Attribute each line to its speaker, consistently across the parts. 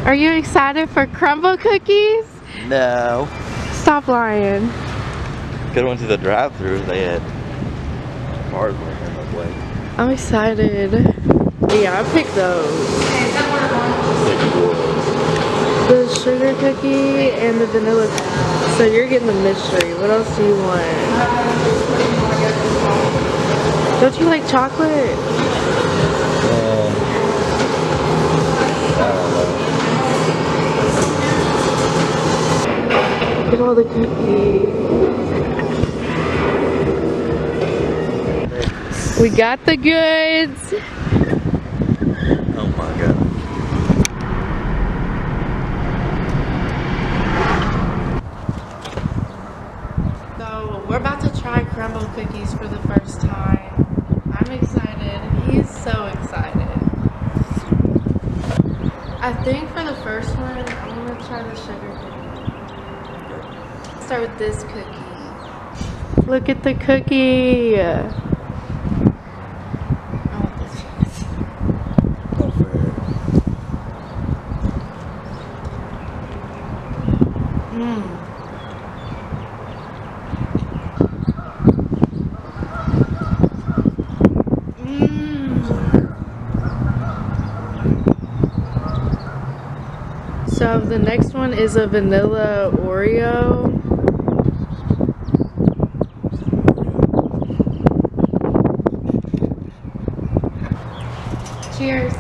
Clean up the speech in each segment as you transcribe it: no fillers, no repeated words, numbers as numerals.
Speaker 1: Are you excited for crumbl cookies?
Speaker 2: No.
Speaker 1: Stop lying.
Speaker 2: Could have went to the drive-thru. They had cars in the way.
Speaker 1: I'm excited. Yeah, I picked those. The sugar cookie and the vanilla. So you're getting the mystery. What else do you want? Don't you like chocolate? Look at all the cookies. We got the goods.
Speaker 2: Oh my god.
Speaker 1: So we're about to try crumbl cookies for the first time. I'm excited. He's so excited. I think for the first one, I'm gonna try the sugar cookie. Start with this cookie. Look at the cookie. So the next one is a vanilla Oreo. Cheers.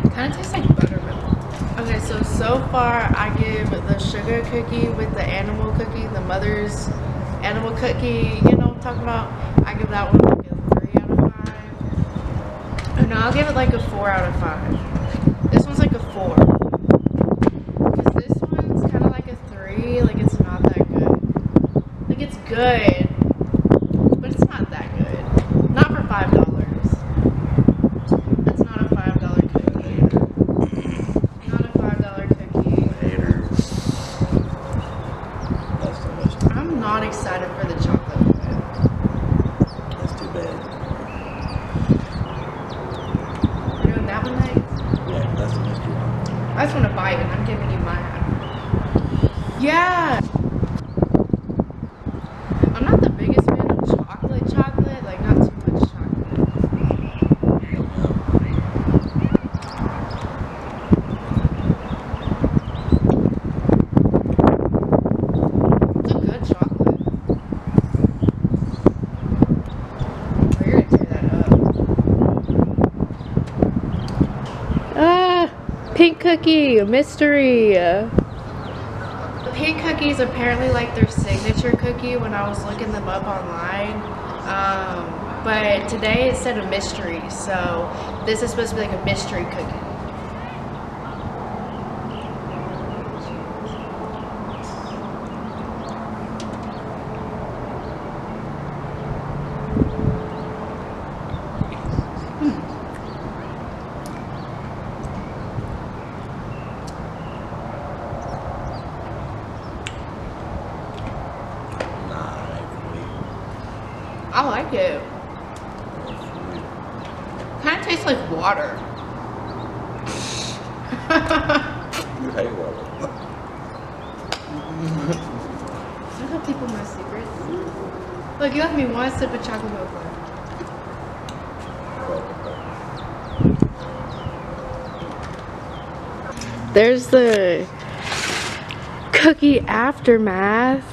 Speaker 1: Kind of tastes like buttermilk. Okay, so far I give the sugar cookie with the animal cookie, the mother's animal cookie, you know what I'm talking about? I give that one like a 3 out of 5. Oh no, I'll give it like a 4 out of 5. This one's like a 4. Because this one's kind of like a 3, like it's not that good. Like it's good, but it's not that good. Not for $5. That's not a $5 cookie. Not a $5 cookie. I'm not excited for the chocolate one.
Speaker 2: That's too bad.
Speaker 1: You're doing that one next?
Speaker 2: Yeah, that's the mystery one.
Speaker 1: I just want to bite and I'm giving you mine. Yeah! I'm not the biggest fan of chocolate, like not too much chocolate. It's a good chocolate. We're gonna tear that up. Pink cookie, a mystery. The pink cookies apparently like their signature cookie when I was looking them up online. But today it said a mystery, so this is supposed to be like a mystery cookie. I like it. Kind of tastes like water.
Speaker 2: You hate water.
Speaker 1: You tell people my secrets. Look, you left me one sip of chocolate milk. There's the cookie aftermath.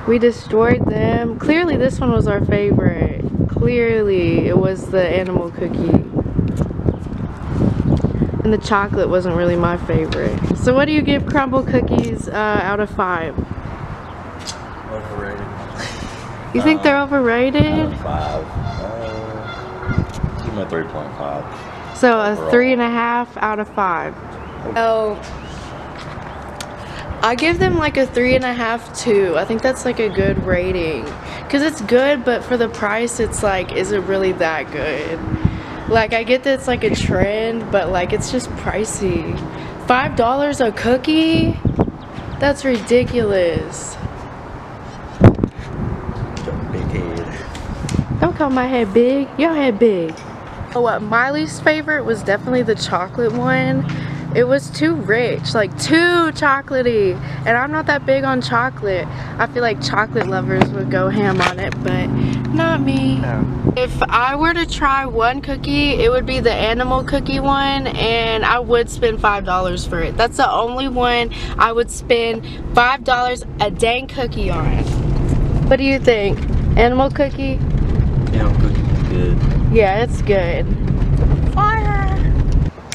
Speaker 1: We destroyed them. Clearly this one was our favorite. Clearly it was the animal cookie. And the chocolate wasn't really my favorite. So what do you give crumbl cookies out of 5?
Speaker 2: Overrated.
Speaker 1: You think they're overrated?
Speaker 2: Out of 5. Give me a 3.5.
Speaker 1: So a 3.5 out of 5. Oh. I give them like a 3.5, 2. I think that's like a good rating. Cause it's good, but for the price, it's like, is it really that good? Like I get that it's like a trend, but like it's just pricey. $5 a cookie? That's ridiculous. Don't call my head big. Your head big. Oh, what my least favorite was definitely the chocolate one. It was too rich, like too chocolatey. And I'm not that big on chocolate. I feel like chocolate lovers would go ham on it, but not me.
Speaker 2: Yeah.
Speaker 1: If I were to try one cookie, it would be the animal cookie one, and I would spend $5 for it. That's the only one I would spend $5 a dang cookie on. What do you think? Animal cookie?
Speaker 2: Animal cookie is good.
Speaker 1: Yeah, it's good. Fire!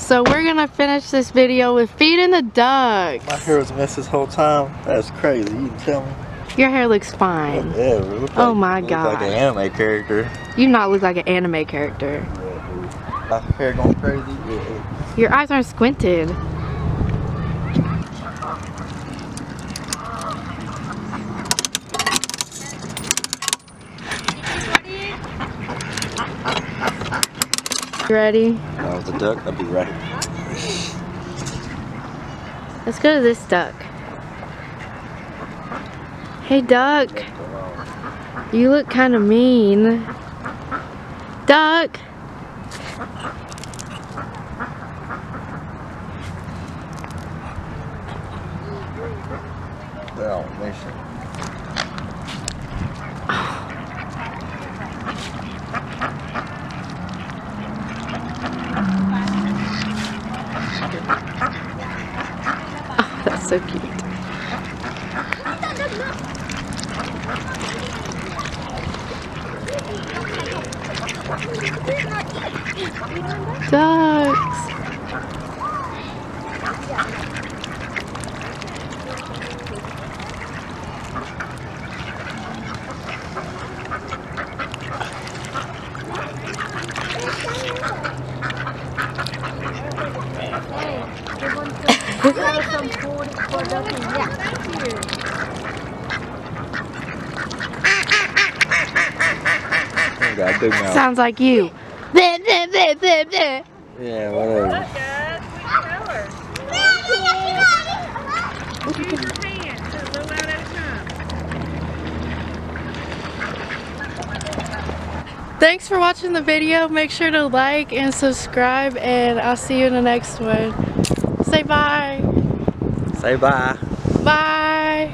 Speaker 1: So we're gonna finish this video with feeding the ducks.
Speaker 2: My hair was a mess this whole time. That's crazy. You can tell me.
Speaker 1: Your hair looks fine.
Speaker 2: Whatever. It looks
Speaker 1: Oh
Speaker 2: like,
Speaker 1: my
Speaker 2: it looks
Speaker 1: God.
Speaker 2: like an anime character.
Speaker 1: You not look like an anime character.
Speaker 2: Yeah, dude. My hair going crazy. Yeah.
Speaker 1: Your eyes aren't squinted. You ready?
Speaker 2: That was the duck. I'll be ready.
Speaker 1: Let's go to this duck. Hey duck. You look kind of mean. Duck.
Speaker 2: They're on mission.
Speaker 1: Oh, that's so cute. Ducks.
Speaker 2: You got a big mouth.
Speaker 1: Sounds like you. Bleh, bleh, bleh, bleh, bleh.
Speaker 2: Yeah, whatever.
Speaker 1: Thanks for watching the video. Make sure to like and subscribe, and I'll see you in the next one. Say bye.
Speaker 2: Say bye.
Speaker 1: Bye.